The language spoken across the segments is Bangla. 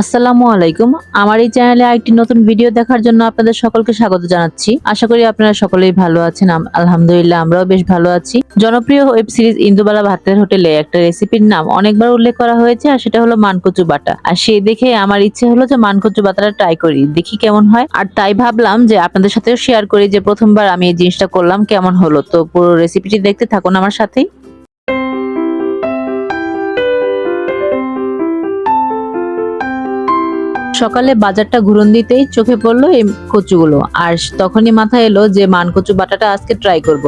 আসসালামু আলাইকুম। আমার এই চ্যানেলে আরেকটি নতুন ভিডিও দেখার জন্য আপনাদের সকলকে স্বাগত জানাচ্ছি। আশা করি আপনারা সকলেই ভালো আছেন। আলহামদুলিল্লাহ আমরাও বেশ ভালো আছি। জনপ্রিয় ওয়েব সিরিজ ইন্দুবালা ভাতের হোটেলে একটা রেসিপির নাম অনেকবার উল্লেখ করা হয়েছে, আর সেটা হলো মান কচু বাটা। আর সেই দেখে আমার ইচ্ছে হলো যে মান কচু বাটাটা ট্রাই করি, দেখি কেমন হয়। আর তাই ভাবলাম যে আপনাদের সাথেও শেয়ার করি যে প্রথমবার আমি এই জিনিসটা করলাম কেমন হলো। তো পুরো রেসিপিটি দেখতে থাকুন আমার সাথেই। সকালে বাজারটা ঘুরন দিতেই চোখে পড়লো এই কচুগুলো, আর তখনই মাথায় এলো যে মান কচু বাটাটা আজকে ট্রাই করব।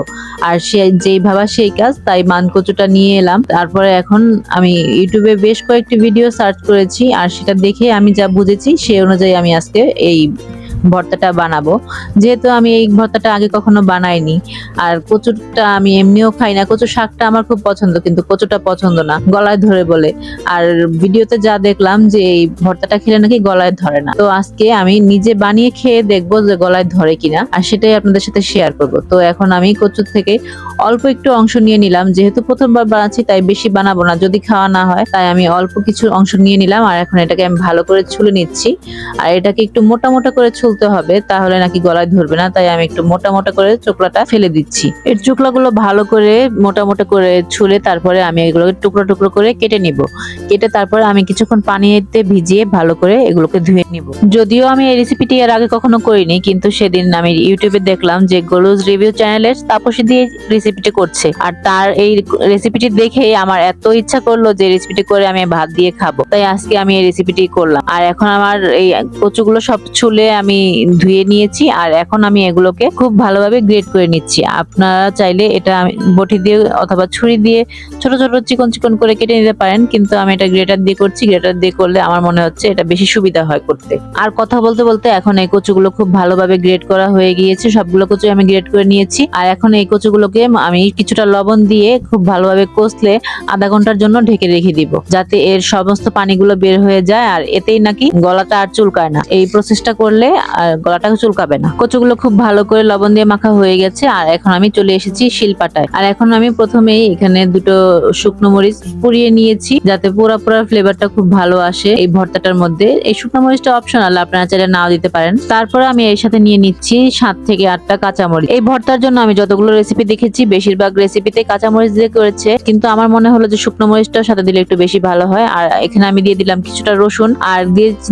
আর সে যেই ভাবা সেই কাজ, তাই মান কচুটা নিয়ে এলাম। তারপরে এখন আমি ইউটিউবে বেশ কয়েকটি ভিডিও সার্চ করেছি, আর সেটা দেখে আমি যা বুঝেছি সেই অনুযায়ী আমি আজকে এই ভর্তাটা বানাবো। যেহেতু আমি এই ভর্তাটা আগে কখনো বানাইনি, আর কচুটা আমি এমনিও খাই না। কচু শাকটা আমার খুব পছন্দ, কিন্তু কচুটা পছন্দ না, গলায় ধরে বলে। আর ভিডিওতে যা দেখলাম যে এই ভর্তাটা খেলে নাকি গলায় ধরে না। তো আজকে আমি নিজে বানিয়ে খেয়ে দেখবো যে গলায় ধরে কিনা, আর সেটাই আপনাদের সাথে শেয়ার করব। তো এখন আমি কচু থেকে অল্প একটু অংশ নিয়ে নিলাম, যেহেতু প্রথমবার বানাচ্ছি তাই বেশি বানাবো না, যদি খাওয়া না হয়। তাই আমি অল্প কিছু অংশ নিয়ে নিলাম, আর এখন এটাকে আমি ভালো করে ছুলে নিচ্ছি। আর এটাকে একটু মোটা মোটা করে ছুলতে হবে, তাহলে নাকি গলায় ধরবে না। তাই আমি একটু মোটা মোটা করে চোকলাটা ফেলে দিচ্ছি। এর চোকলাগুলো ভালো করে মোটা মোটা করে ছুলে তারপরে আমি এগুলোকে টুকরো টুকরো করে কেটে নিব। কেটে তারপরে আমি কিছুক্ষণ পানিতে ভিজিয়ে ভালো করে এগুলোকে ধুয়ে নিব। যদিও আমি এই রেসিপিটি এর আগে কখনো করিনি, কিন্তু সেদিন আমি ইউটিউবে দেখলাম যে গোলুজ রিভিউ চ্যানেলের তাপসী দিয়ে রেসিপিটি করছে। আর তার এই রেসিপিটি দেখে আমার এত ইচ্ছা করলো যে রেসিপিটি করে আমি ভাত দিয়ে খাবো। তাই আজকে আমি এই রেসিপিটি করলাম। আর এখন আমার এই কচুগুলো সব ছুলে আমি ধুয়ে নিয়েছি, আর এখন আমি এগুলোকে খুব ভালোভাবে গ্রেট করে নিচ্ছি। আপনারা চাইলে এটা বটি দিয়ে অথবা ছুরি দিয়ে ছোট ছোট চিকন চিকন করে কেটে নিতে পারেন, কিন্তু আমি এটা গ্রেটার দিয়ে করছি। গ্রেটার দিয়ে করলে আমার মনে হচ্ছে এটা বেশি সুবিধা হয় করতে। আর কথা বলতে বলতে এখন এই কচুগুলো খুব ভালোভাবে গ্রেট করা হয়ে গিয়েছে। সবগুলো কচু আমি গ্রেট করে নিয়েছি। আর এখন এই কচুগুলোকে আমি কিছুটা লবণ দিয়ে খুব ভালোভাবে কষলে আধা ঘন্টার জন্য ঢেকে রেখে দিব, যাতে এর সমস্ত পানিগুলো বের হয়ে যায়। আর এতেই নাকি গলাটা আর চুলকায় না। এই প্রসেসটা করলে আর গলাটা চুলকাবে না। কচুগুলো খুব ভালো করে লবণ দিয়ে মাখা হয়ে গেছে, আর এখন আমি চলে এসেছি শিলপাটায়। আর এখন আমি প্রথমেই এখানে দুটো শুকনো মরিচ পুড়িয়ে নিয়েছি, যাতে পুরা পুরা ফ্লেভারটা খুব ভালো আসে এই ভর্তাটার মধ্যে। এই শুকনো মরিচটা অপশনাল, আপনারা চাইলে নাও দিতে পারেন। তারপরে আমি এর সাথে নিয়ে নিচ্ছি 7 থেকে 8টা কাঁচামরিচ। এই ভর্তার জন্য আমি যতগুলো রেসিপি দেখেছি বেশিরভাগ রেসিপিতে কাঁচামরিচ দিয়ে করেছে, কিন্তু আমার মনে হলো যে শুকনো মরিচটার সাথে দিলে একটু বেশি ভালো হয়। আর এখানে আমি দিয়ে দিলাম কিছুটা রসুন, আর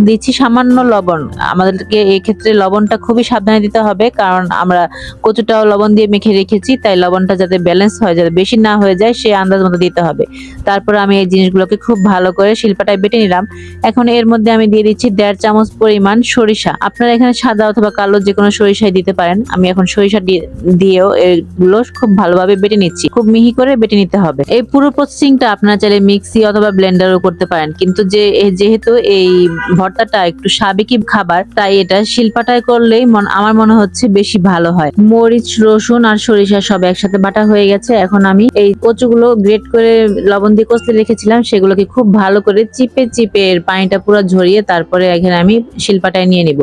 দিচ্ছি সামান্য লবণ। আমাদেরকে এই ক্ষেত্রে লবণটা খুবই সাবধানে দিতে হবে, কারণ আমরা কচুটাও লবণ দিয়ে মেখে রেখেছি। তাই লবণটা যাতে ব্যালেন্স হয়, যাতে বেশি না হয়ে যায়, সেই আন্দাজ মতো দিতে হবে। তারপর আমি এই জিনিসগুলোকে খুব ভালো করে শিলপাটায় বেটে নিলাম। এখন এর মধ্যে আমি দিয়ে দিচ্ছি 1.5 চামচ পরিমাণ সরিষা। আপনারা এখানে সাদা অথবা কালো যে কোনো সরিষাই দিতে পারেন। আমি এখন সরিষা দিয়েও এগুলো খুব ভালোভাবে বেটে নিচ্ছি। খুব মিহি করে বেটে নিতে হবে। এই পুরো প্রসেসিংটা আপনারা চাইলে মিক্সি অথবা ব্লেন্ডারও করতে পারেন, কিন্তু যেহেতু এই ভর্তাটা একটু সাবেকি খাবার, তাই এটা শিলপাটায় করলেই আমার মনে হচ্ছে বেশি ভালো হয়। মরিচ, রসুন আর সরিষা সব একসাথে বাটা হয়ে গেছে। এখন আমি এই কচুগুলো গ্রেট করে লবণ দিয়ে কষলে রেখেছিলাম, সেগুলোকে খুব ভালো করে চিপে চিপে এর পানিটা পুরো ঝরিয়ে তারপরে এখানে আমি শিলপাটায় নিয়ে নিব।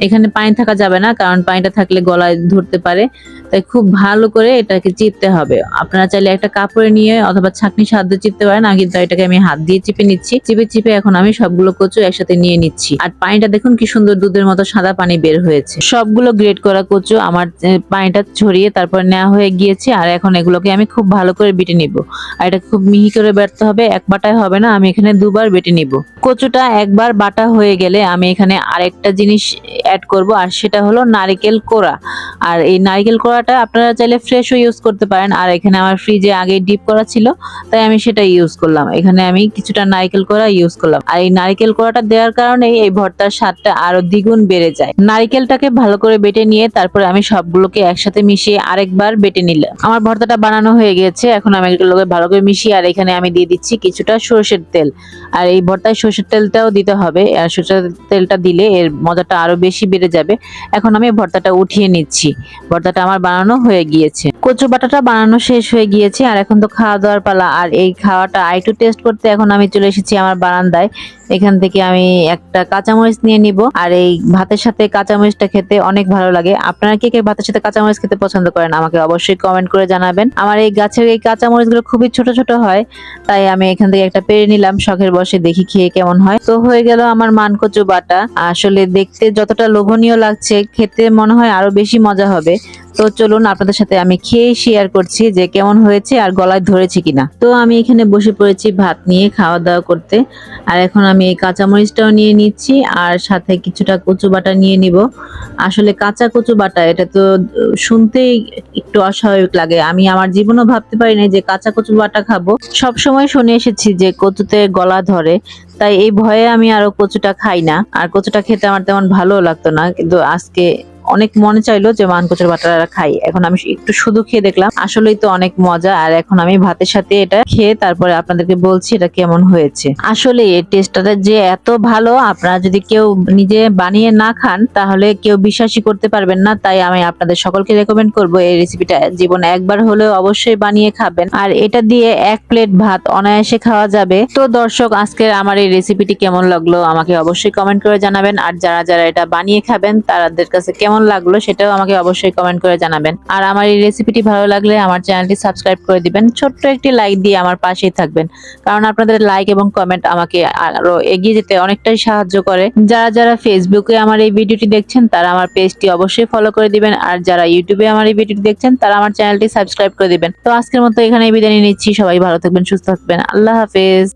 এখানে পানি থাকা যাবে না, কারণ পানিটা থাকলে গলায় ধরতে পারে। তাই খুব ভালো করে এটাকে চিপতে হবে। আপনারা চাইলে একটা কাপড়ে নিয়ে অথবা ছাঁকনি সাহায্যে চিপতে পারেন। কিন্তু এটাকে আমি হাত দিয়ে চিপে নিচ্ছি। চিপে চিপে এখন আমি সবগুলো কচু একসাথে নিয়ে নিচ্ছি। আর পানিটা দেখুন কি সুন্দর দুধের মতো সাদা পানি বের হয়েছে। সবগুলো গ্রেট করা কচু আমার পানিটা ছড়িয়ে তারপর নেওয়া হয়ে গিয়েছে। আর এখন এগুলোকে আমি খুব ভালো করে বেটে নিব। আর এটা খুব মিহি করে বাটতে হবে, এক বাটায় হবে না, আমি এখানে দুবার বেটে নিব। কচুটা একবার বাটা হয়ে গেলে আমি এখানে আরেকটা জিনিস অ্যাড করব, আর সেটা হলো নারকেল কোড়া। আর এই নারকেল কোড়াটা আপনারা চাইলে ফ্রেশও ইউজ করতে পারেন। আর এখানে আমার ফ্রিজে আগে ডিপ করা ছিল, তাই আমি সেটা ইউজ করলাম। এখানে আমি কিছুটা নারকেল কোড়া ইউজ করলাম। আর এই নারকেল কোড়াটা দেওয়ার কারণে এই ভর্তার স্বাদটা আরো দ্বিগুণ বেড়ে যায়। নারকেলটাকে ভালো করে বেটে নিয়ে তারপরে আমি সবগুলোকে একসাথে মিশিয়ে আরেকবার বেটে নিলাম। আমার ভর্তাটা বানানো হয়ে গেছে। এখন আমি এগুলোকে ভালো করে মিশিয়ে, আর এখানে আমি দিয়ে দিচ্ছি কিছুটা সরষের তেল। আর এই ভর্তায় সরষের তেলটাও দিতে হবে, আর সরষের তেলটা দিলে এর মজাটা আরো বেশি বেড়ে যাবে। এখন আমি ভর্তাটা উঠিয়ে নিচ্ছি। ভর্তাটা আমার বানানো হয়ে গিয়েছে। কচু বাটাটা বানানো শেষ হয়ে গিয়েছে, আর এখন তো খাওয়া দাওয়ার পালা। আর এই খাওয়াটা আরেকটু টেস্ট করতে এখন আমি চলে এসেছি আমার বারান্দায়। এখান থেকে আমি একটা কাঁচামরিচ নিয়ে নিব, আর এই ভাতের সাথে সাথে কাঁচামরিচটা খেতে অনেক ভালো লাগে। আপনারা কে কে ভাতের সাথে কাঁচামরিচ খেতে পছন্দ করেন আমাকে অবশ্যই কমেন্ট করে জানাবেন। আমার এই গাছের এই কাঁচামরিচগুলো খুবই ছোট ছোট হয়, তাই আমি এখান থেকে একটা পেড়ে নিলাম শখের বশে, দেখি খেয়ে কেমন হয়। তো হয়ে গেল আমার মান কচু বাটা। আসলে দেখতে যতটা লোভনীয় লাগছে, খেতে মনে হয় আরো বেশি মজা হবে। তো চলুন আপনাদের সাথে আমি খেয়ে শেয়ার করছি যে কেমন হয়েছে আর গলায় ধরেছে কিনা। তো আমি এখানে বসে পড়েছি ভাত নিয়ে খাওয়া দাওয়া করতে। আর এখন আমি এই কাঁচামরিচটাও নিয়ে নিচ্ছি আর সাথে কিছুটা কচু বাটা নিয়ে নিব। আসলে কাঁচা কচু বাটা এটা তো শুনতেই একটু অস্বাভাবিক লাগে। আমি আমার জীবনেও ভাবতে পারি না যে কাঁচা কচু বাটা খাবো। সব সময় শুনে এসেছি যে কচুতে গলা ধরে, তাই এই ভয়ে আমি আরো কচুটা খাই না। আর কচুটা খেতে আমার তেমন ভালো লাগতো না, কিন্তু আজকে অনেক মনে চাইলো যে মান কচুর বাটাটা খাই। এখন আমি একটু শুধু খেয়ে দেখলাম, আসলেই তো অনেক মজা। আর এখন আমি ভাতের সাথে এটা খেয়ে তারপরে আপনাদেরকে বলছি এটা কেমন হয়েছে। আসলে এর টেস্টটা যে এত ভালো, আপনারা যদি কেউ নিজে বানিয়ে না খান তাহলে কেউ বিশ্বাসই করতে পারবেন না। তাই আমি আপনাদের সকলকে রেকমেন্ড করব এই রেসিপিটা জীবনে একবার হলেও অবশ্যই বানিয়ে খাবেন। আর এটা দিয়ে 1 প্লেট ভাত অনায়াসে খাওয়া যাবে। তো দর্শক, আজকের আমার এই রেসিপিটি কেমন লাগলো আমাকে অবশ্যই কমেন্ট করে জানাবেন। আর যারা যারা এটা বানিয়ে খাবেন তাদের কাছে কেমন লাগলো সেটাও আমাকে অবশ্যই কমেন্ট করে জানাবেন। আর আমার এই রেসিপিটি ভালো লাগলে আমার চ্যানেলটি সাবস্ক্রাইব করে দিবেন, ছোট্ট একটি লাইক দিয়ে আমার পাশেই থাকবেন, কারণ আপনাদের লাইক এবং কমেন্ট আমাকে আরো এগিয়ে যেতে অনেকটাই সাহায্য করে। যারা যারা ফেসবুকে আমার এই ভিডিওটি দেখছেন তারা আমার পেজটি অবশ্যই ফলো করে দিবেন, আর যারা ইউটিউবে আমার এই ভিডিওটি দেখছেন তারা আমার চ্যানেলটি সাবস্ক্রাইব করে দিবেন। তো আজকের মতো এখানেই বিদায় নিচ্ছি। সবাই ভালো থাকবেন, সুস্থ থাকবেন। আল্লাহ হাফেজ।